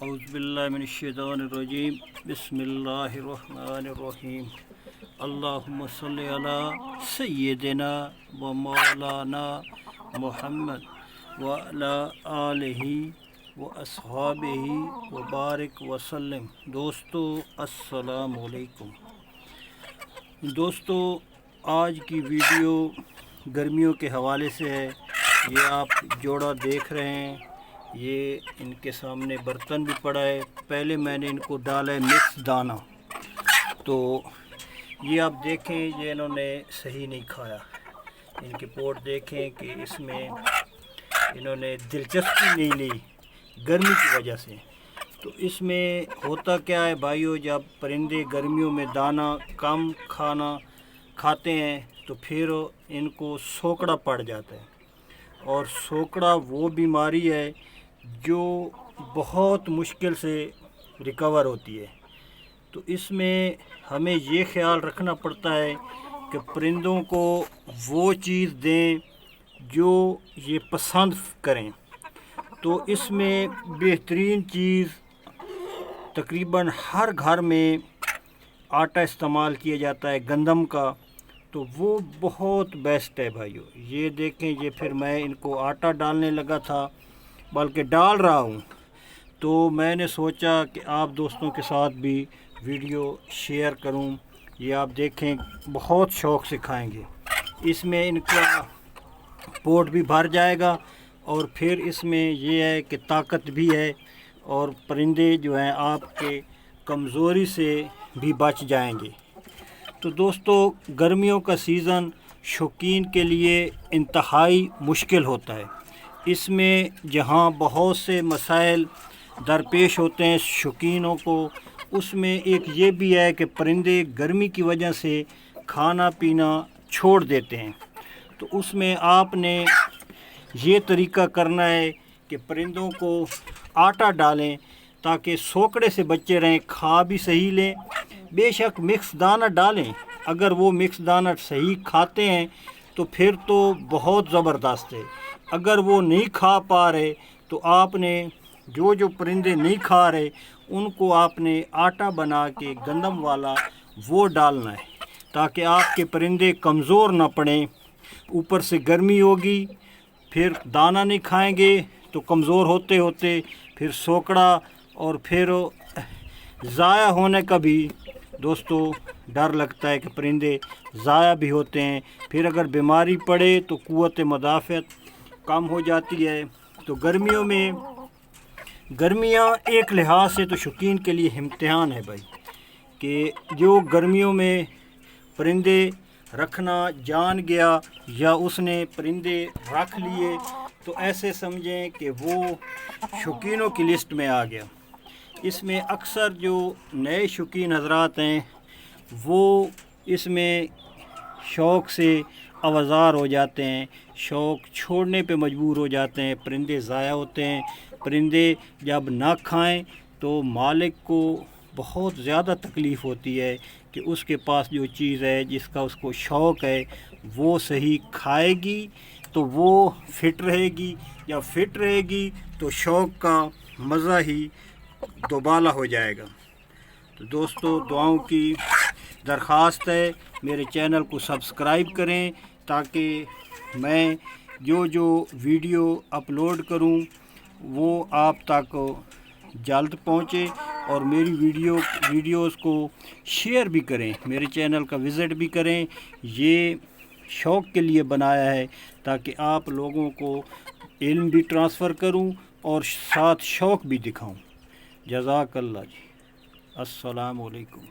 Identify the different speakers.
Speaker 1: اعوذ باللہ من الشیطان الرجیم بسم اللہ الرحمن الرحیم اللہم صلی علی سیدنا و مولانا محمد وعلی آلہ و اصحابہ و بارک وسلم۔ دوستو السلام علیکم۔ دوستو آج کی ویڈیو گرمیوں کے حوالے سے ہے۔ یہ آپ جوڑا دیکھ رہے ہیں، یہ ان کے سامنے برتن بھی پڑا ہے۔ پہلے میں نے ان کو ڈالا ہے مکس دانہ، تو یہ آپ دیکھیں یہ انہوں نے صحیح نہیں کھایا۔ ان کے پوٹ دیکھیں کہ اس میں انہوں نے دلچسپی نہیں لی گرمی کی وجہ سے۔ تو اس میں ہوتا کیا ہے بھائیو، جب پرندے گرمیوں میں دانہ کم کھاتے ہیں تو پھر ان کو سوکڑا پڑ جاتا ہے، اور سوکڑا وہ بیماری ہے جو بہت مشکل سے ریکور ہوتی ہے۔ تو اس میں ہمیں یہ خیال رکھنا پڑتا ہے کہ پرندوں کو وہ چیز دیں جو یہ پسند کریں۔ تو اس میں بہترین چیز تقریباً ہر گھر میں آٹا استعمال کیا جاتا ہے گندم کا، تو وہ بہت بیسٹ ہے بھائیو۔ یہ دیکھیں، یہ پھر میں ان کو آٹا ڈالنے لگا تھا، بلکہ ڈال رہا ہوں، تو میں نے سوچا کہ آپ دوستوں کے ساتھ بھی ویڈیو شیئر کروں۔ یہ آپ دیکھیں بہت شوق سے کھائیں گے۔ اس میں ان کا پوٹ بھی بھر جائے گا، اور پھر اس میں یہ ہے کہ طاقت بھی ہے، اور پرندے جو ہیں آپ کے کمزوری سے بھی بچ جائیں گے۔ تو دوستو گرمیوں کا سیزن شوقین کے لیے انتہائی مشکل ہوتا ہے۔ اس میں جہاں بہت سے مسائل درپیش ہوتے ہیں شوقینوں کو، اس میں ایک یہ بھی ہے کہ پرندے گرمی کی وجہ سے کھانا پینا چھوڑ دیتے ہیں۔ تو اس میں آپ نے یہ طریقہ کرنا ہے کہ پرندوں کو آٹا ڈالیں تاکہ سوکڑے سے بچے رہیں، کھا بھی صحیح لیں۔ بے شک مکس دانہ ڈالیں، اگر وہ مکس دانہ صحیح کھاتے ہیں تو پھر تو بہت زبردست ہے۔ اگر وہ نہیں کھا پا رہے تو آپ نے جو پرندے نہیں کھا رہے ان کو آپ نے آٹا بنا کے گندم والا وہ ڈالنا ہے، تاکہ آپ کے پرندے کمزور نہ پڑیں۔ اوپر سے گرمی ہوگی، پھر دانہ نہیں کھائیں گے تو کمزور ہوتے ہوتے پھر سوکڑا اور پھر ضائع ہونے کا بھی دوستو ڈر لگتا ہے کہ پرندے ضائع بھی ہوتے ہیں۔ پھر اگر بیماری پڑے تو قوت مدافعت کم ہو جاتی ہے۔ تو گرمیاں ایک لحاظ سے تو شوقین کے لیے امتحان ہے بھائی، کہ جو گرمیوں میں پرندے رکھنا جان گیا یا اس نے پرندے رکھ لیے تو ایسے سمجھیں کہ وہ شوقینوں کی لسٹ میں آ گیا۔ اس میں اکثر جو نئے شوقین حضرات ہیں وہ اس میں شوق سے آوازار ہو جاتے ہیں، شوق چھوڑنے پہ مجبور ہو جاتے ہیں، پرندے ضائع ہوتے ہیں۔ پرندے جب نہ کھائیں تو مالک کو بہت زیادہ تکلیف ہوتی ہے کہ اس کے پاس جو چیز ہے جس کا اس کو شوق ہے وہ صحیح کھائے گی تو وہ فٹ رہے گی، یا فٹ رہے گی تو شوق کا مزہ ہی دوبالا ہو جائے گا۔ تو دوستو دعاؤں کی درخواست ہے، میرے چینل کو سبسکرائب کریں تاکہ میں جو ویڈیو اپلوڈ کروں وہ آپ تک جلد پہنچے، اور میری ویڈیوز کو شیئر بھی کریں، میرے چینل کا وزٹ بھی کریں۔ یہ شوق کے لیے بنایا ہے تاکہ آپ لوگوں کو علم بھی ٹرانسفر کروں اور ساتھ شوق بھی دکھاؤں۔ جزاک اللہ جی، السلام علیکم۔